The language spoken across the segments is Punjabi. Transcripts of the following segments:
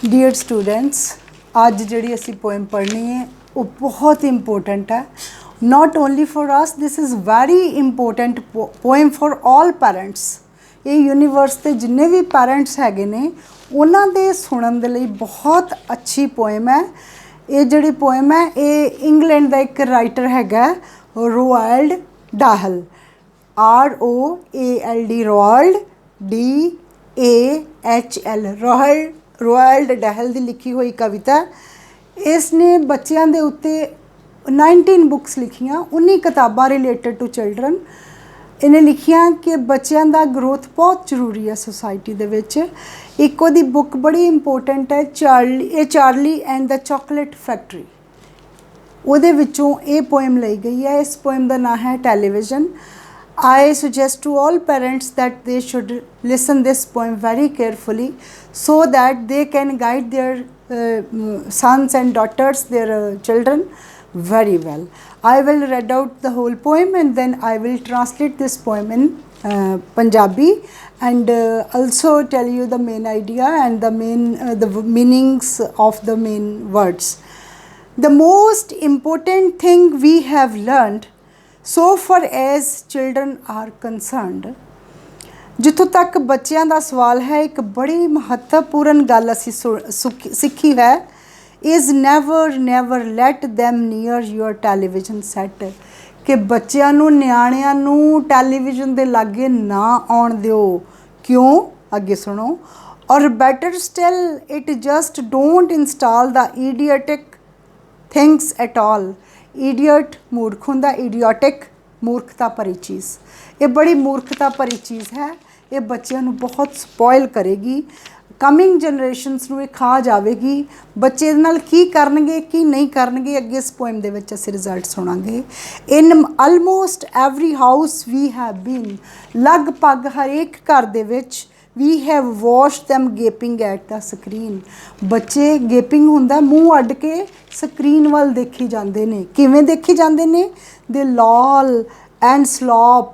डियर स्टूडेंट्स, आज जिहड़ी असी पोएम पढ़नी है वो बहुत इंपोर्टेंट है। Not only for us, this is very important poem for all parents. ये यूनीवर्स के जिन्ने भी पेरेंट्स हैगे ने उन्हां दे सुनन दे लई बहुत अच्छी पोएम है। ये जिहड़ी पोएम है ये इंग्लैंड का एक राइटर हैगा Roald Dahl, ROALD, Roald DAHL, Roald Dahl की लिखी हुई कविता। इसने बच्चों के उत्ते 19 बुक्स लिखियाँ, 19 किताबां रिलेटेड टू चिल्ड्रन इन्हें लिखियाँ कि बच्चों का ग्रोथ बहुत जरूरी है सोसाइटी दे विच। एक ओहदी बुक बड़ी इंपोर्टेंट है, Charlie and the chocolate factory. उहदे विचों ये पोएम ली गई है। इस पोएम का नाम है television. I suggest to all parents that they should listen this poem very carefully so that they can guide their sons and daughters, their children very well. I will read out the whole poem and then I will translate this poem in Punjabi and also tell you the main idea and the meanings of the main words. The most important thing we have learned so far as children are concerned, जिथों तक बच्चों का सवाल है, एक बड़ी महत्वपूर्ण गल असी सीखी है, is never let them near your television set, कि बच्चों नूं न्याणियां नूं टैलीविजन के लागे ना आउण दिओ। क्यों? अगे सुनो। Or better still it just don't install the idiotic things at all. Idiot मूर्ख होंदा, इडियोटिक मूर्खता भरी चीज़। ये बड़ी मूर्खता भरी चीज़ है, ये बच्चों को बहुत स्पॉइल करेगी, कमिंग जनरेशनस नूं खा जाएगी। बच्चे नाल की करनगे की नहीं करनगे अगे इस पोएम दे विच असीं रिजल्ट सुनांगे। In almost every house we have been, लगभग हर एक घर दे विच we have watch them gaping at the screen. बच्चे गेपिंग होंदा मूँह अड्ड के स्क्रीन वाल देखी जाते हैं। किवें देखी जाते हैं? दे लॉल एंड स्लॉप।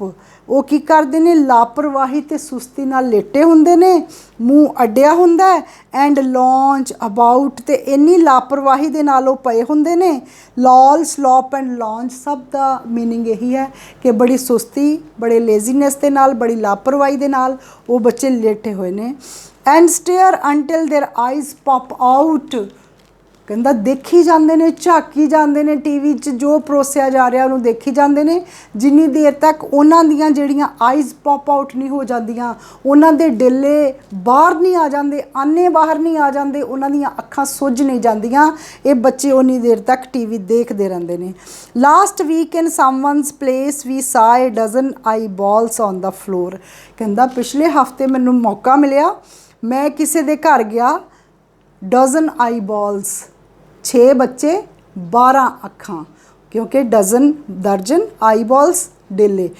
वो की करते हैं? लापरवाही ते सुस्ती नाल लेटे होंदे ने, मूँह अड्डिया होंदा है, एंड लॉन्च अबाउट, ते इन्नी लापरवाही दे नाल वो पए होंदे ने। लॉल, स्लॉप एंड लॉन्च सब दा मीनिंग यही है कि बड़ी सुस्ती, बड़े लेजीनेस दे नाल, बड़ी लापरवाही दे नाल वो बच्चे लेटे हुए ने। And stare until their eyes pop out, कहंदा देखी जाते हैं, झाकी जाते हैं, टीवी जो परोसिया जा रहा उन्होंने देखी जाते हैं, जिन्नी देर तक उन्हां दियां जिहड़ियां आइज़ पॉप आउट नहीं हो जांदियां, उन्हां दे डेले बाहर नहीं आ जाते, आने बाहर नहीं आ जाते, उन्हां दियां अखां सुज नहीं जांदियां, ये बच्चे उन्नी देर तक टीवी देखते रहंदे ने। Last week in someone's place we saw a dozen eyeballs on the floor, कहंदा पिछले हफ्ते मैनूं मौका मिलिया, मैं किसी दे घर गया, डजन आई बॉल्स, 6 बच्चे 12 अखां, क्योंकि डजन दर्जन, आई बॉल्स डेले।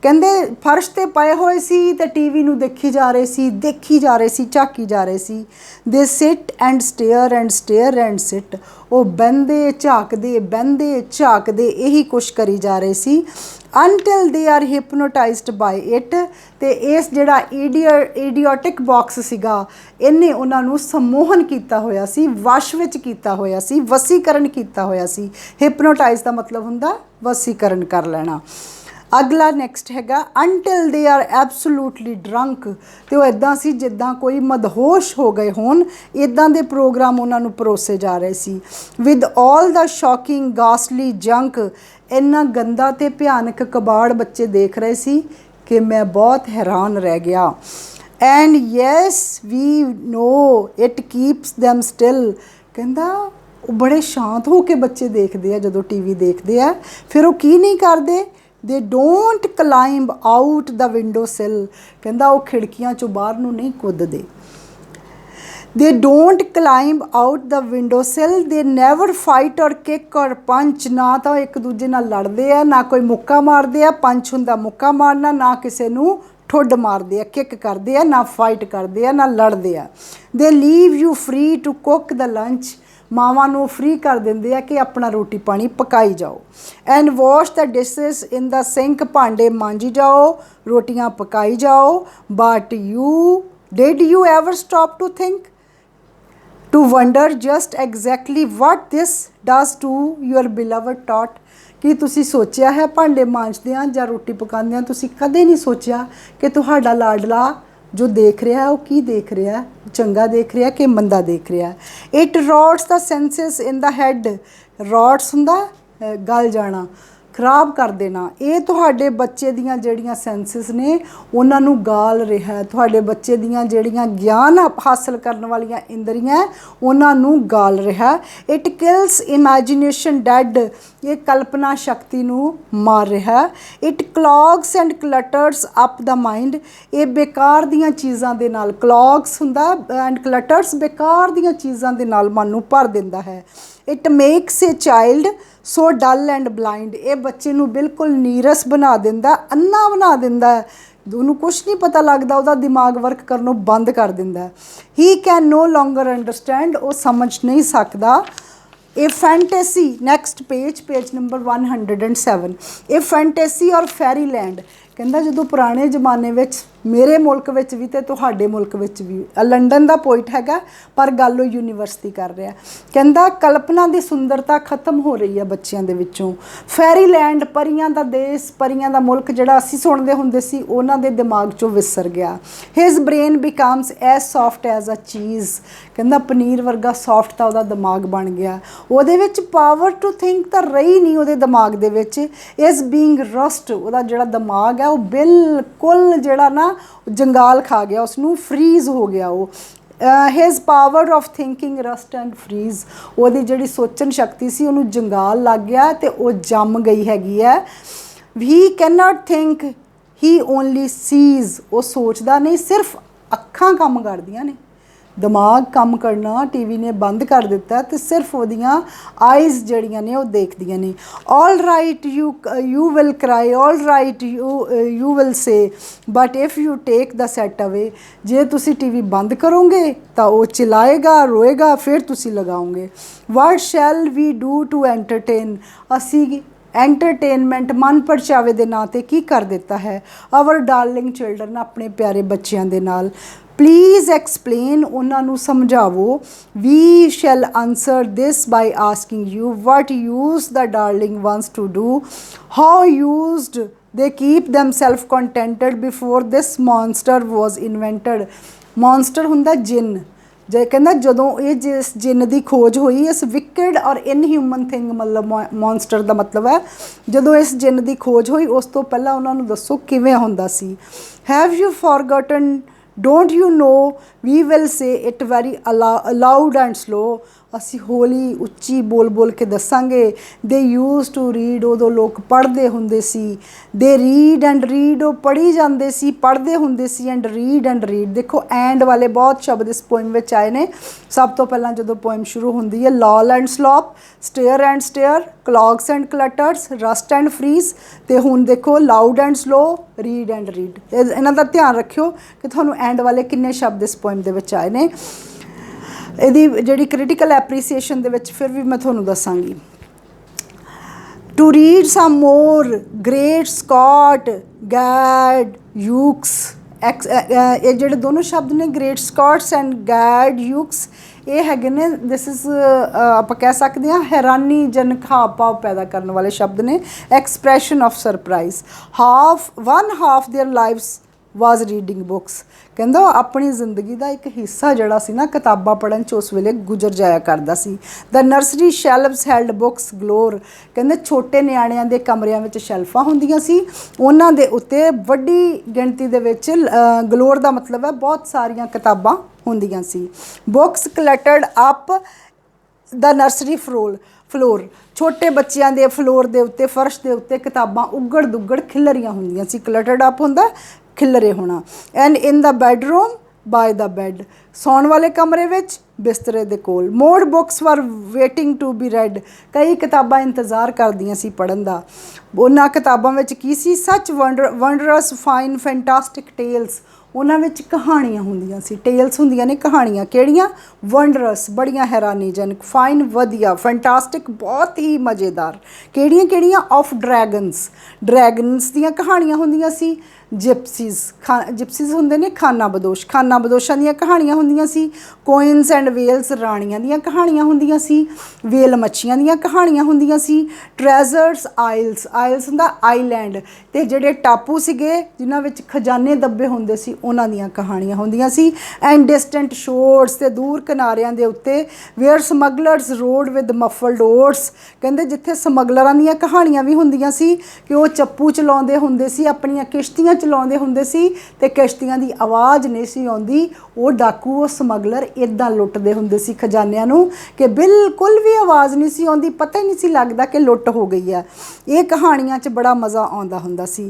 कहंदे फर्श ते पए होए सी ते टीवी नूं देखी जा रहे सी, झाकी जा रहे सी। They sit and stare and stare and sit, वो बहंदे झाकदे यही कुछ करी जा रहे सी। Until they are hypnotised by it, ते इस जिहड़ा इडियोटिक बॉक्स सीगा इन्हें उन्हां नूं सम्मोहन कीता होया सी, वश विच कीता होया सी, वसीकरण कीता होया सी। हिपनोटाइज का मतलब हुंदा वसीकरण कर लेना। अगला नैक्सट हैगा until they are absolutely drunk, तो वो इदां सी जिद्दां कोई मदहोश हो गए होण, इदां दे प्रोग्राम उन्हां नूं परोसे जा रहे सी। With all the shocking ghastly junk, इन्ना गंदा ते भयानक कबाड़ बच्चे देख रहे सी कि मैं बहुत हैरान रह गया। And yes we know it keeps them still, कहंदा वो बड़े शांत हो के बच्चे देखते हैं जदों टीवी देखते हैं, फिर वो की नहीं करते? They don't climb out the window sill, कहंदा वो खिड़कियां चों बाहर नूं नहीं कुददे। They don't climb out the window sill, they never fight or kick or punch, ना तो एक दूजे नाल लड़ते हैं, ना कोई मुक्का मारते हैं, पंच हुंदा मुक्का मारना, ना किसी नूं ठुड मारते हैं, किक करते हैं, ना फाइट करते हैं, ना लड़ते हैं। They leave you free to cook the lunch, मावां नूं फ्री कर देंदे आ कि अपना रोटी पानी पकाई जाओ। And wash the dishes in the sink, भांडे मांजी जाओ, रोटियां पकाई जाओ। But you did you ever stop to think, to You wonder just exactly what this does to your beloved tot. ਕੀ ਤੁਸੀਂ ਸੋਚਿਆ ਹੈ ਭਾਂਡੇ ਮਾਂਜਦਿਆਂ ਜਾਂ ਰੋਟੀ ਪਕਾਉਂਦਿਆਂ ਤੁਸੀਂ ਕਦੇ ਨਹੀਂ ਸੋਚਿਆ ਕਿ ਤੁਹਾਡਾ ਲਾਡਲਾ ਜੋ ਦੇਖ ਰਿਹਾ ਉਹ ਕੀ ਦੇਖ ਰਿਹਾ, ਚੰਗਾ ਦੇਖ ਰਿਹਾ ਕਿ ਮੰਦਾ ਦੇਖ ਰਿਹਾ। It ਰੋਟਸ the ਸੈਂਸਿਸ in the head. ਰੋਟਸ ਹੁੰਦਾ ਗਲ ਜਾਣਾ, ਖਰਾਬ ਕਰ ਦੇਣਾ। ਇਹ ਤੁਹਾਡੇ ਬੱਚੇ ਦੀਆਂ ਜਿਹੜੀਆਂ ਸੈਂਸਿਸ ਨੇ ਉਹਨਾਂ ਨੂੰ ਗਾਲ ਰਿਹਾ। ਤੁਹਾਡੇ ਬੱਚੇ ਦੀਆਂ ਜਿਹੜੀਆਂ ਗਿਆਨ ਹਾਸਲ ਕਰਨ ਵਾਲੀਆਂ ਇੰਦਰੀਆਂ ਉਹਨਾਂ ਨੂੰ ਗਾਲ ਰਿਹਾ। It kills imagination dead. ਇਹ ਕਲਪਨਾ ਸ਼ਕਤੀ ਨੂੰ ਮਾਰ ਰਿਹਾ। It clogs and clutters up the mind. ਇਹ ਬੇਕਾਰ ਦੀਆਂ ਚੀਜ਼ਾਂ ਦੇ ਨਾਲ, ਕਲੌਗਸ ਹੁੰਦਾ ਐਂਡ ਕਲਟਰਸ ਬੇਕਾਰ ਦੀਆਂ ਚੀਜ਼ਾਂ ਦੇ ਨਾਲ ਮਨ ਨੂੰ ਭਰ ਦਿੰਦਾ ਹੈ। It makes a child so dull and blind. ਇਹ ਬੱਚੇ ਨੂੰ ਬਿਲਕੁਲ ਨੀਰਸ ਬਣਾ ਦਿੰਦਾ, ਅੰਨਾ ਬਣਾ ਦਿੰਦਾ, ਉਹਨੂੰ ਕੁਛ ਨਹੀਂ ਪਤਾ ਲੱਗਦਾ, ਉਹਦਾ ਦਿਮਾਗ ਵਰਕ ਕਰਨੋਂ ਬੰਦ ਕਰ ਦਿੰਦਾ। He can no longer understand. ਉਹ ਸਮਝ ਨਹੀਂ ਸਕਦਾ। ਇਹ ਫੈਂਟੇਸੀ, ਨੈਕਸਟ ਪੇਜ ਨੰਬਰ 107। ਇਹ ਫੈਂਟੇਸੀ ਔਰ ਫੈਰੀ ਲੈਂਡ। ਕਹਿੰਦਾ ਜਦੋਂ ਪੁਰਾਣੇ ਜ਼ਮਾਨੇ ਵਿੱਚ ਮੇਰੇ ਮੁਲਕ ਵਿੱਚ ਵੀ ਅਤੇ ਤੁਹਾਡੇ ਮੁਲਕ ਵਿੱਚ ਵੀ, ਲੰਡਨ ਦਾ ਪੋਇਟ ਹੈਗਾ ਪਰ ਗੱਲ ਉਹ ਯੂਨੀਵਰਸਿਟੀ ਕਰ ਰਿਹਾ। ਕਹਿੰਦਾ ਕਲਪਨਾ ਦੀ ਸੁੰਦਰਤਾ ਖਤਮ ਹੋ ਰਹੀ ਹੈ ਬੱਚਿਆਂ ਦੇ ਵਿੱਚੋਂ। ਫੈਰੀ ਲੈਂਡ, ਪਰੀਆਂ ਦਾ ਦੇਸ਼, ਪਰੀਆਂ ਦਾ ਮੁਲਕ ਜਿਹੜਾ ਅਸੀਂ ਸੁਣਦੇ ਹੁੰਦੇ ਸੀ ਉਹਨਾਂ ਦੇ ਦਿਮਾਗ 'ਚੋਂ ਵਿਸਰ ਗਿਆ। His brain becomes as soft as a cheese. ਕਹਿੰਦਾ ਪਨੀਰ ਵਰਗਾ ਸੌਫਟ ਤਾਂ ਉਹਦਾ ਦਿਮਾਗ ਬਣ ਗਿਆ। ਉਹਦੇ ਵਿੱਚ ਪਾਵਰ ਟੂ ਥਿੰਕ ਤਾਂ ਰਹੀ ਨਹੀਂ ਉਹਦੇ ਦਿਮਾਗ ਦੇ ਵਿੱਚ। Is being rust. ਉਹਦਾ ਜਿਹੜਾ ਦਿਮਾਗ ਹੈ ਉਹ ਬਿਲਕੁਲ ਜਿਹੜਾ ਨਾ ਜੰਗਾਲ ਖਾ ਗਿਆ, ਉਸਨੂੰ ਫਰੀਜ਼ ਹੋ ਗਿਆ। ਉਹ his power of thinking rust and freeze. ਉਹਦੀ ਜਿਹੜੀ ਸੋਚਣ ਸ਼ਕਤੀ ਸੀ ਉਹਨੂੰ ਜੰਗਾਲ ਲੱਗ ਗਿਆ ਅਤੇ ਉਹ ਜੰਮ ਗਈ ਹੈਗੀ ਹੈ। He cannot think, he only sees. ਉਹ ਸੋਚਦਾ ਨਹੀਂ, ਸਿਰਫ ਅੱਖਾਂ ਕੰਮ ਕਰਦੀਆਂ ਨੇ, ਦਿਮਾਗ ਕੰਮ ਕਰਨਾ ਟੀਵੀ ਨੇ ਬੰਦ ਕਰ ਦਿੱਤਾ ਅਤੇ ਸਿਰਫ ਉਹਦੀਆਂ ਆਈਜ਼ ਜਿਹੜੀਆਂ ਨੇ ਉਹ ਦੇਖਦੀਆਂ ਨੇ। ਆਲ ਰਾਈਟ ਯੂ ਵਿਲ ਕਰਾਈ, all right you will say, but if you take the set ਅਵੇ। ਜੇ ਤੁਸੀਂ ਟੀਵੀ ਬੰਦ ਕਰੋਗੇ ਤਾਂ ਉਹ ਚਿਲਾਏਗਾ, ਰੋਏਗਾ, ਫਿਰ ਤੁਸੀਂ ਲਗਾਓਗੇ। What shall we do to entertain. ਅਸੀਂ ਐਂਟਰਟੇਨਮੈਂਟ, ਮਨ ਪਰਚਾਵੇ ਦੇ ਨਾਂ 'ਤੇ ਕੀ ਕਰ ਦਿੱਤਾ ਹੈ। ਆਵਰ ਡਾਰਲਿੰਗ ਚਿਲਡਰਨ, ਆਪਣੇ ਪਿਆਰੇ ਬੱਚਿਆਂ ਦੇ ਨਾਲ। ਪਲੀਜ਼ ਐਕਸਪਲੇਨ, ਉਹਨਾਂ ਨੂੰ ਸਮਝਾਵੋ। We shall answer this by asking you what use the darling wants to do, how used they keep them self contented before this monster was invented. Monster ਹੁੰਦਾ ਜਿੰਨ। ਜੇ ਕਹਿੰਦਾ ਜਦੋਂ ਇਹ ਜਿਸ ਜਿੰਨ ਦੀ ਖੋਜ ਹੋਈ, ਇਸ ਵਿਕਡ ਔਰ ਇਨਹਿਊਮਨ ਥਿੰਗ, ਮਤਲਬ ਮੌਨਸਟਰ ਦਾ ਮਤਲਬ ਹੈ ਜਦੋਂ ਇਸ ਜਿੰਨ ਦੀ ਖੋਜ ਹੋਈ ਉਸ ਤੋਂ ਪਹਿਲਾਂ ਉਹਨਾਂ ਨੂੰ ਦੱਸੋ ਕਿਵੇਂ ਹੁੰਦਾ ਸੀ। Have you forgotten, don't you know, we will say it very aloud and slow. ਅਸੀਂ ਹੌਲੀ ਉੱਚੀ ਬੋਲ ਬੋਲ ਕੇ ਦੱਸਾਂਗੇ। ਦੇ ਯੂਜ਼ ਟੂ ਰੀਡ, ਉਦੋਂ ਲੋਕ ਪੜ੍ਹਦੇ ਹੁੰਦੇ ਸੀ। ਦੇ ਰੀਡ ਐਂਡ ਰੀਡ, ਉਹ ਪੜ੍ਹੀ ਜਾਂਦੇ ਸੀ, ਪੜ੍ਹਦੇ ਹੁੰਦੇ ਸੀ। And read. ਦੇਖੋ ਐਂਡ ਵਾਲੇ ਬਹੁਤ ਸ਼ਬਦ ਇਸ ਪੋਇਮ ਵਿੱਚ ਆਏ ਨੇ। ਸਭ ਤੋਂ ਪਹਿਲਾਂ ਜਦੋਂ ਪੋਇਮ ਸ਼ੁਰੂ ਹੁੰਦੀ ਹੈ, loll and slop, stare and stare, clogs and clutters, rust and freeze, ਅਤੇ ਹੁਣ ਦੇਖੋ loud and slow, read and read. ਇਹਨਾਂ ਦਾ ਧਿਆਨ ਰੱਖਿਓ ਕਿ ਤੁਹਾਨੂੰ ਐਂਡ ਵਾਲੇ ਕਿੰਨੇ ਸ਼ਬਦ ਇਸ ਪੋਇਮ ਦੇ ਵਿੱਚ ਆਏ ਨੇ। ਇਹਦੀ ਜਿਹੜੀ ਕ੍ਰਿਟੀਕਲ ਐਪਰੀਸੀਏਸ਼ਨ ਦੇ ਵਿੱਚ ਫਿਰ ਵੀ ਮੈਂ ਤੁਹਾਨੂੰ ਦੱਸਾਂਗੀ। To read some more, great Scott, gadzooks. ਇਹ ਜਿਹੜੇ ਦੋਨੋਂ ਸ਼ਬਦ ਨੇ, ਗ੍ਰੇਟ ਸਕਾਟਸ ਐਂਡ ਗੈਡ ਯੂਕਸ, ਇਹ ਹੈਗੇ ਨੇ, ਦਿਸ ਇਜ਼ ਆਪਾਂ ਕਹਿ ਸਕਦੇ ਹਾਂ ਹੈਰਾਨੀਜਨਕ ਹਾਵ ਭਾਵ ਪੈਦਾ ਕਰਨ ਵਾਲੇ ਸ਼ਬਦ ਨੇ। Expression of surprise. One half there lives was reading books. ਕਹਿੰਦਾ ਆਪਣੀ ਜ਼ਿੰਦਗੀ ਦਾ ਇੱਕ ਹਿੱਸਾ ਜਿਹੜਾ ਸੀ ਨਾ ਕਿਤਾਬਾਂ ਪੜ੍ਹਨ 'ਚ ਉਸ ਵੇਲੇ ਗੁਜ਼ਰ ਜਾਇਆ ਕਰਦਾ ਸੀ। ਦ ਨਰਸਰੀ ਸ਼ੈਲਵਸ ਹੈਲਡ ਬੁੱਕਸ ਗਲੋਰ। ਕਹਿੰਦੇ ਛੋਟੇ ਨਿਆਣਿਆਂ ਦੇ ਕਮਰਿਆਂ ਵਿੱਚ ਸ਼ੈਲਫਾਂ ਹੁੰਦੀਆਂ ਸੀ, ਉਹਨਾਂ ਦੇ ਉੱਤੇ ਵੱਡੀ ਗਿਣਤੀ ਦੇ ਵਿੱਚ, ਗਲੋਰ ਦਾ ਮਤਲਬ ਹੈ ਬਹੁਤ ਸਾਰੀਆਂ ਕਿਤਾਬਾਂ ਹੁੰਦੀਆਂ ਸੀ। Books cluttered up the nursery floor. ਛੋਟੇ ਬੱਚਿਆਂ ਦੇ ਫਲੋਰ ਦੇ ਉੱਤੇ, ਫਰਸ਼ ਦੇ ਉੱਤੇ ਕਿਤਾਬਾਂ ਉੱਗੜ ਦੁੱਗੜ ਖਿਲਰੀਆਂ ਹੁੰਦੀਆਂ ਸੀ। ਕਲਟਰਡ ਅਪ ਹੁੰਦਾ ਖਿਲਰੇ ਹੋਣਾ। And in the bedroom by the bed, ਸੌਣ ਵਾਲੇ ਕਮਰੇ ਵਿੱਚ ਬਿਸਤਰੇ ਦੇ ਕੋਲ। More books were waiting to be read. ਕਈ ਕਿਤਾਬਾਂ ਇੰਤਜ਼ਾਰ ਕਰਦੀਆਂ ਸੀ ਪੜ੍ਹਨ ਦਾ। ਉਹਨਾਂ ਕਿਤਾਬਾਂ ਵਿੱਚ ਕੀ ਸੀ? ਸੱਚ ਵੰਡਰਸ ਫਾਈਨ ਫੈਂਟਾਸਟਿਕ ਟੇਲਸ। ਉਹਨਾਂ ਵਿੱਚ ਕਹਾਣੀਆਂ ਹੁੰਦੀਆਂ ਸੀ। ਟੇਲਸ ਹੁੰਦੀਆਂ ਨੇ ਕਹਾਣੀਆਂ। ਕਿਹੜੀਆਂ? ਵੰਡਰਸ, ਬੜੀਆਂ ਹੈਰਾਨੀਜਨਕ, ਫਾਈਨ ਵਧੀਆ, ਫੈਂਟਾਸਟਿਕ ਬਹੁਤ ਹੀ ਮਜ਼ੇਦਾਰ। ਕਿਹੜੀਆਂ? ਆਫ ਡਰੈਗਨਸ, ਡਰੈਗਨਸ ਦੀਆਂ ਕਹਾਣੀਆਂ ਹੁੰਦੀਆਂ ਸੀ। ਜਿਪਸੀਜ਼ ਹੁੰਦੇ ਨੇ ਖਾਨਾ ਬਦੋਸ਼ਾਂ ਦੀਆਂ ਕਹਾਣੀਆਂ ਹੁੰਦੀਆਂ ਸੀ। ਕੋਇਨਸ ਐਂਡ ਵੇਲਸ ਰਾਣੀਆਂ ਦੀਆਂ ਕਹਾਣੀਆਂ ਹੁੰਦੀਆਂ ਸੀ। ਵੇਲ ਮੱਛੀਆਂ ਦੀਆਂ ਕਹਾਣੀਆਂ ਹੁੰਦੀਆਂ ਸੀ। ਟਰੈਜ਼ਰਸ ਆਇਲਸ ਹੁੰਦਾ ਆਈਲੈਂਡ, ਤੇ ਜਿਹੜੇ ਟਾਪੂ ਸੀਗੇ ਜਿਨ੍ਹਾਂ ਵਿੱਚ ਖਜ਼ਾਨੇ ਦੱਬੇ ਹੁੰਦੇ ਸੀ ਉਹਨਾਂ ਦੀਆਂ ਕਹਾਣੀਆਂ ਹੁੰਦੀਆਂ ਸੀ। ਐਂਡ ਡਿਸਟੈਂਟ ਸ਼ੋਰਸ, ਤੇ ਦੂਰ ਕਿਨਾਰਿਆਂ ਦੇ ਉੱਤੇ where smugglers rowed with muffled oars, ਕਹਿੰਦੇ ਜਿੱਥੇ ਸਮਗਲਰਾਂ ਦੀਆਂ ਕਹਾਣੀਆਂ ਵੀ ਹੁੰਦੀਆਂ ਸੀ ਕਿ ਉਹ ਚੱਪੂ ਚਲਾਉਂਦੇ ਹੁੰਦੇ ਸੀ, ਆਪਣੀਆਂ ਕਿਸ਼ਤੀਆਂ ਚਲਾਉਂਦੇ ਹੁੰਦੇ ਸੀ ਤੇ ਕਿਸ਼ਤੀਆਂ ਦੀ ਆਵਾਜ਼ ਨਹੀਂ ਸੀ ਆਉਂਦੀ। ਉਹ ਡਾਕੂ, ਉਹ ਸਮਗਲਰ ਇੱਦਾਂ ਲੁੱਟਦੇ ਹੁੰਦੇ ਸੀ ਖਜ਼ਾਨਿਆਂ ਨੂੰ ਕਿ ਬਿਲਕੁਲ ਵੀ ਆਵਾਜ਼ ਨਹੀਂ ਸੀ ਆਉਂਦੀ, ਪਤਾ ਹੀ ਨਹੀਂ ਸੀ ਲੱਗਦਾ ਕਿ ਲੁੱਟ ਹੋ ਗਈ ਹੈ। ਇਹ ਕਹਾਣੀਆਂ 'ਚ ਬੜਾ ਮਜ਼ਾ ਆਉਂਦਾ ਹੁੰਦਾ ਸੀ।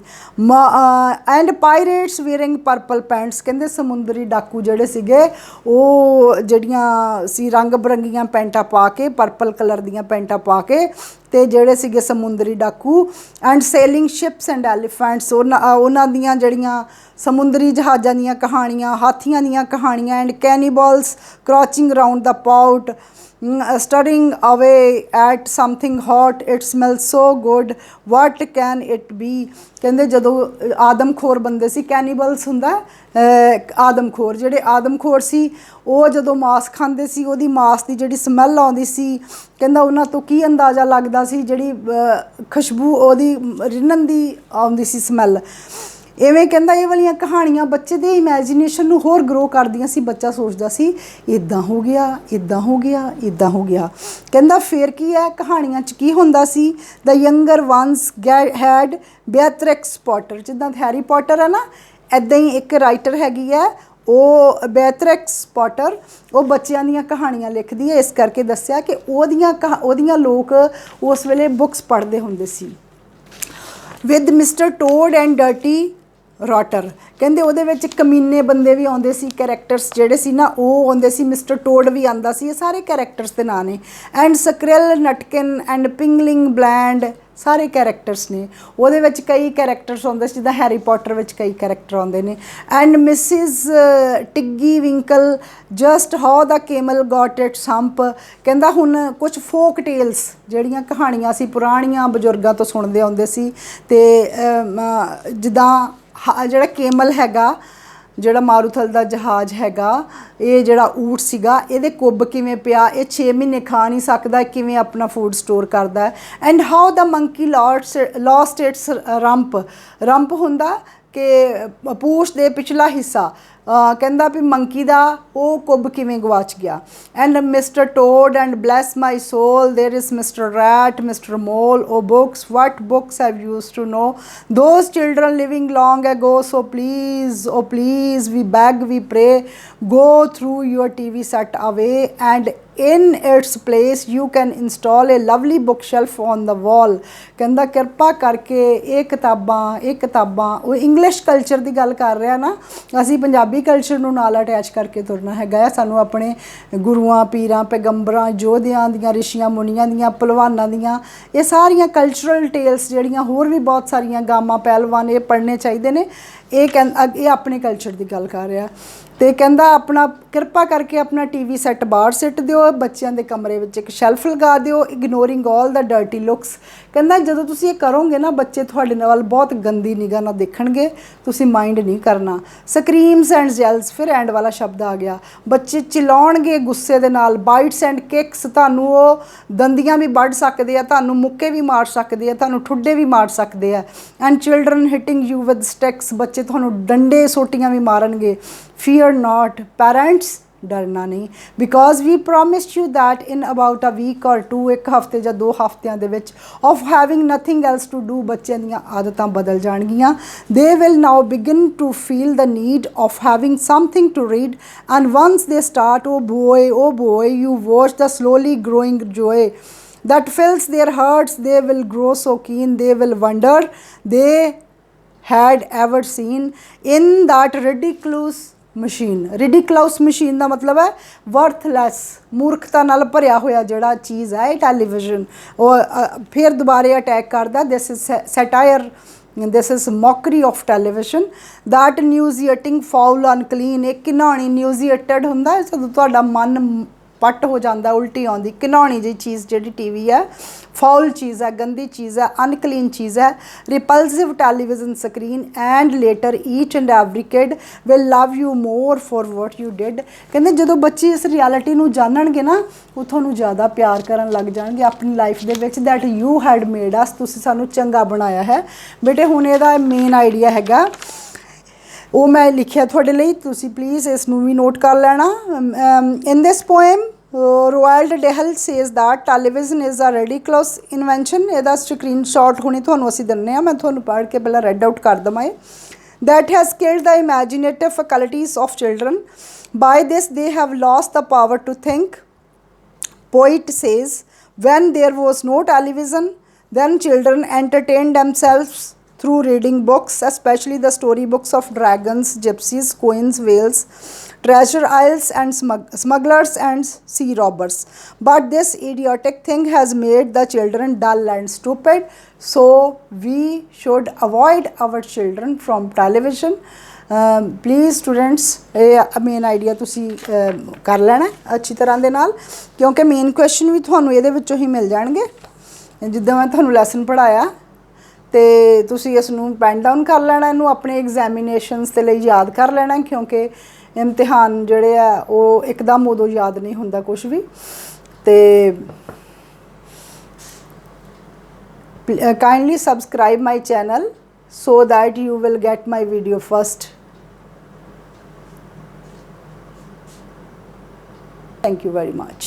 ਐਂਡ ਪਾਇਰੇਟਸ ਵੇਅਰਿੰਗ ਪਰਪਲ ਪੈਂਟਸ, ਕਹਿੰਦੇ ਸਮੁੰਦਰੀ ਡਾਕੂ ਜਿਹੜੇ ਸੀਗੇ ਉਹ ਜਿਹੜੀਆਂ ਸੀ ਰੰਗ ਬਰੰਗੀਆਂ ਪੈਂਟਾਂ ਪਾ ਕੇ, ਪਰਪਲ ਕਲਰ ਦੀਆਂ ਪੈਂਟਾਂ ਪਾ ਕੇ, ਤੇ ਜਿਹੜੇ ਸੀਗੇ ਸਮੁੰਦਰੀ ਡਾਕੂ। ਐਂਡ ਸੇਲਿੰਗ ਸ਼ਿਪਸ ਐਂਡ ਐਲੀਫੈਂਟਸ, ਉਹਨਾਂ ਦੀਆਂ ਜਿਹੜੀਆਂ ਸਮੁੰਦਰੀ ਜਹਾਜ਼ਾਂ ਦੀਆਂ ਕਹਾਣੀਆਂ, ਹਾਥੀਆਂ ਦੀਆਂ ਕਹਾਣੀਆਂ। And cannibals crouching round the pot, stirring away at something hot, it smell so good, what can it be, ਕਹਿੰਦੇ ਜਦੋਂ ਆਦਮਖੋਰ ਬੰਦੇ ਸੀ, ਕੈਨੀਬਲਸ ਹੁੰਦਾ ਆਦਮਖੋਰ, ਜਿਹੜੇ ਆਦਮਖੋਰ ਸੀ ਉਹ ਜਦੋਂ ਮਾਸ ਖਾਂਦੇ ਸੀ ਉਹਦੀ ਮਾਸ ਦੀ ਜਿਹੜੀ ਸਮੈਲ ਆਉਂਦੀ ਸੀ, ਕਹਿੰਦਾ ਉਹਨਾਂ ਤੋਂ ਕੀ ਅੰਦਾਜ਼ਾ ਲੱਗਦਾ ਸੀ, ਜਿਹੜੀ ਖੁਸ਼ਬੂ ਉਹਦੀ ਰਿੰਨਣ ਦੀ ਆਉਂਦੀ ਸੀ ਸਮੈਲ। ਇਵੇਂ ਕਹਿੰਦਾ ਇਹ ਵਾਲੀਆਂ ਕਹਾਣੀਆਂ ਬੱਚੇ ਦੇ ਇਮੈਜੀਨੇਸ਼ਨ ਨੂੰ ਹੋਰ ਗਰੋ ਕਰਦੀਆਂ ਸੀ। ਬੱਚਾ ਸੋਚਦਾ ਸੀ ਇੱਦਾਂ ਹੋ ਗਿਆ, ਇੱਦਾਂ ਹੋ ਗਿਆ, ਇੱਦਾਂ ਹੋ ਗਿਆ। ਕਹਿੰਦਾ ਫਿਰ ਕੀ ਹੈ, ਕਹਾਣੀਆਂ 'ਚ ਕੀ ਹੁੰਦਾ ਸੀ, ਦ ਯੰਗਰ ਵਨਸ ਹੈਡ ਬੇਅਟ੍ਰਿਕਸ ਪੋਟਰ, ਜਿੱਦਾਂ ਹੈਰੀ ਪੋਟਰ ਹੈ ਨਾ, ਇੱਦਾਂ ਹੀ ਇੱਕ ਰਾਈਟਰ ਹੈਗੀ ਹੈ ਉਹ ਬੇਅਟ੍ਰਿਕਸ ਪੋਟਰ, ਉਹ ਬੱਚਿਆਂ ਦੀਆਂ ਕਹਾਣੀਆਂ ਲਿਖਦੀ ਹੈ। ਇਸ ਕਰਕੇ ਦੱਸਿਆ ਕਿ ਉਹਦੀਆਂ ਲੋਕ ਉਸ ਵੇਲੇ ਬੁੱਕਸ ਪੜ੍ਹਦੇ ਹੁੰਦੇ ਸੀ। With Mr Toad and dirty rotter, ਕਹਿੰਦੇ ਉਹਦੇ ਵਿੱਚ ਕਮੀਨੇ ਬੰਦੇ ਵੀ ਆਉਂਦੇ ਸੀ, ਕੈਰੈਕਟਰਸ ਜਿਹੜੇ ਸੀ ਨਾ ਉਹ ਆਉਂਦੇ ਸੀ। ਮਿਸਟਰ ਟੋਡ ਵੀ ਆਉਂਦਾ ਸੀ। ਇਹ ਸਾਰੇ ਕੈਰੈਕਟਰਸ ਦੇ ਨਾਂ ਨੇ। ਐਂਡ ਸਕ੍ਰਿਲ ਨਟਕਿਨ ਐਂਡ ਪਿੰਗਲਿੰਗ ਬਲੈਂਡ, ਸਾਰੇ ਕੈਰੈਕਟਰਸ ਨੇ ਉਹਦੇ ਵਿੱਚ। ਕਈ ਕੈਰੈਕਟਰਸ ਆਉਂਦੇ ਸੀ ਜਿੱਦਾਂ ਹੈਰੀ ਪੋਟਰ ਵਿੱਚ ਕਈ ਕੈਰੈਕਟਰ ਆਉਂਦੇ ਨੇ। And Mrs Tiggy Winkle, just how the camel got its hump, ਕਹਿੰਦਾ ਹੁਣ ਕੁਝ ਫੋਕ ਟੇਲਸ ਜਿਹੜੀਆਂ ਕਹਾਣੀਆਂ ਸੀ ਪੁਰਾਣੀਆਂ ਬਜ਼ੁਰਗਾਂ ਤੋਂ ਸੁਣਦੇ ਆਉਂਦੇ ਸੀ, ਅਤੇ ਜਿੱਦਾਂ ਜਿਹੜਾ ਕੇਮਲ ਹੈਗਾ, ਜਿਹੜਾ ਮਾਰੂਥਲ ਦਾ ਜਹਾਜ਼ ਹੈਗਾ, ਇਹ ਜਿਹੜਾ ਊਠ ਸੀਗਾ ਇਹਦੇ ਕੁੱਬ ਕਿਵੇਂ ਪਿਆ, ਇਹ 6 ਮਹੀਨੇ ਖਾ ਨਹੀਂ ਸਕਦਾ, ਕਿਵੇਂ ਆਪਣਾ ਫੂਡ ਸਟੋਰ ਕਰਦਾ ਹੈ। And how the monkey lost it's rump ਹੁੰਦਾ ਕਿ ਪੂਛ ਦੇ ਪਿਛਲਾ ਹਿੱਸਾ, ਕਹਿੰਦਾ ਵੀ ਮੰਕੀ ਦਾ ਉਹ ਕੁੱਬ ਕਿਵੇਂ ਗਵਾਚ ਗਿਆ। And Mr Toad and bless my soul, there is Mr Rat, Mr Mole, oh books, what books have use to know, those children living long ago, so please we beg we pray, go through your TV set away and in its place you can install a lovely bookshelf on the wall, ਕਹਿੰਦਾ ਕਿਰਪਾ ਕਰਕੇ ਇਹ ਕਿਤਾਬਾਂ ਉਹ ਇੰਗਲਿਸ਼ ਕਲਚਰ ਦੀ ਗੱਲ ਕਰ ਰਿਹਾ ਨਾ, ਅਸੀਂ ਪੰਜਾਬੀ ਕਲਚਰ ਨੂੰ ਨਾਲ ਅਟੈਚ ਕਰਕੇ ਤੁਰਨਾ ਹੈਗਾ। ਸਾਨੂੰ ਆਪਣੇ ਗੁਰੂਆਂ ਪੀਰਾਂ ਪੈਗੰਬਰਾਂ ਯੋਧਿਆਂ ਦੀਆਂ ਰਿਸ਼ੀਆਂ ਮੁਨੀਆਂ ਦੀਆਂ ਪਹਿਲਵਾਨਾਂ ਦੀਆਂ ਇਹ ਸਾਰੀਆਂ ਕਲਚਰਲ ਟੇਲਸ ਜਿਹੜੀਆਂ ਹੋਰ ਵੀ ਬਹੁਤ ਸਾਰੀਆਂ ਗਾਮਾਂ ਪਹਿਲਵਾਨ ਇਹ ਪੜ੍ਹਨੇ ਚਾਹੀਦੇ ਨੇ। ਇਹ ਆਪਣੇ ਕਲਚਰ ਦੀ ਗੱਲ ਕਰ ਰਿਹਾ। ਅਤੇ ਕਹਿੰਦਾ ਆਪਣਾ ਕਿਰਪਾ ਕਰਕੇ ਆਪਣਾ TV ਸੈੱਟ ਬਾਹਰ ਸਿੱਟ ਦਿਓ, ਬੱਚਿਆਂ ਦੇ ਕਮਰੇ ਵਿੱਚ ਇੱਕ ਸ਼ੈਲਫ ਲਗਾ ਦਿਓ, ਇਗਨੋਰਿੰਗ ਆਲ ਦਾ ਡਰਟੀ ਲੁੱਕਸ, ਕਹਿੰਦਾ ਜਦੋਂ ਤੁਸੀਂ ਇਹ ਕਰੋਗੇ ਨਾ ਬੱਚੇ ਤੁਹਾਡੇ ਨਾਲ ਬਹੁਤ ਗੰਦੀ ਨਿਗਾਹ ਨਾਲ ਦੇਖਣਗੇ, ਤੁਸੀਂ ਮਾਈਂਡ ਨਹੀਂ ਕਰਨਾ। ਸਕਰੀਮਸ ਐਂਡ ਜੈਲਸ, ਫਿਰ ਐਂਡ ਵਾਲਾ ਸ਼ਬਦ ਆ ਗਿਆ, ਬੱਚੇ ਚਿਲਾਉਣਗੇ ਗੁੱਸੇ ਦੇ ਨਾਲ। ਬਾਈਟਸ ਐਂਡ ਕਿਕਸ, ਤੁਹਾਨੂੰ ਉਹ ਦੰਦੀਆਂ ਵੀ ਵੱਢ ਸਕਦੇ ਆ, ਤੁਹਾਨੂੰ ਮੁੱਕੇ ਵੀ ਮਾਰ ਸਕਦੇ ਆ, ਤੁਹਾਨੂੰ ਠੁੱਡੇ ਵੀ ਮਾਰ ਸਕਦੇ ਆ। And children ਹਿਟਿੰਗ you with sticks, ਬੱਚੇ ਤੁਹਾਨੂੰ ਡੰਡੇ ਸੋਟੀਆਂ ਵੀ ਮਾਰਨਗੇ। ਫੀਅਰ ਨਾਟ, ਪੈਰੈਂਟਸ ਡਰਨਾ ਨਹੀਂ, because we promised you that in about a week or 2, ਇੱਕ ਹਫ਼ਤੇ ਜਾਂ 2 ਹਫ਼ਤਿਆਂ ਦੇ ਵਿੱਚ, of having nothing else to do, ਬੱਚਿਆਂ ਦੀਆਂ ਆਦਤਾਂ ਬਦਲ ਜਾਣਗੀਆਂ। They will now begin to feel the need of having something to read, and once they start, oh boy you watch the slowly growing joy that fills their hearts, they will grow so keen, they will wonder they had ever seen in that ridiculous machine ਦਾ ਮਤਲਬ ਹੈ ਵਰਥਲੈਸ, ਮੂਰਖਤਾ ਨਾਲ ਭਰਿਆ ਹੋਇਆ ਜਿਹੜਾ ਚੀਜ਼ ਹੈ ਇਹ ਟੈਲੀਵਿਜ਼ਨ। ਉਹ ਫਿਰ ਦੁਬਾਰੇ ਅਟੈਕ ਕਰਦਾ, this is satire, this is mockery of television, that nauseating foul unclean, ਇੱਕ ਘਿਨਾਉਣੀ nauseated ਹੁੰਦਾ ਜਦੋਂ ਤੁਹਾਡਾ ਮਨ पट हो जाता, उल्टी आती, घिनौनी जी चीज़ जी टीवी है, फाउल चीज़ है, गंदी चीज़ है, अनकलीन चीज़ है, repulsive television screen and later each and every kid will love you more for what you did. कहते जो बच्चे इस रियलिटी नूं जानणगे ना वो तुहानूं ज़्यादा प्यार करन लग जाणगे अपनी life they which, that you had made us, तुसीं सानूं चंगा बनाया है। बेटे हुण इहदा मेन आइडिया हैगा वो मैं लिखिया थोड़े लिए, तुसी प्लीज़ इसनूं भी नोट कर लेना। In this poem Roald Dahl says that television is a ridiculous invention. इहदा स्क्रीनशॉट हुणे तुहानूं असीं दिन्ने आ, मैं तुहानूं पढ़ के पहला रेड आउट कर देवां। That has killed the imaginative faculties of children, by this they have lost the power to think. Poet says, when there was no television, then children entertained themselves through reading books, especially the storybooks of dragons, gypsies, queens, whales, treasure isles, and smugglers and sea robbers. But this idiotic thing has made the children dull and stupid, so we should avoid our children from television. Please students ये मेन आइडिया तुसी कर लेना अच्छी तरह दे नाल, क्योंकि मेन क्वेश्चन भी तुहानूं इहदे विचों ही मिल जाणगे जिद्दां मैं तुहानूं लैसन पढ़ाया, तो तुसी इसनूं पेन डाउन कर लेना, इनू अपने एग्जामिनेशनस दे लई याद कर लेना, क्योंकि इम्तिहान जिहड़े आ वो एकदम उदों याद नहीं हुंदा कुछ भी। तो kindly subscribe my channel so that you will get my video first. Thank you very much.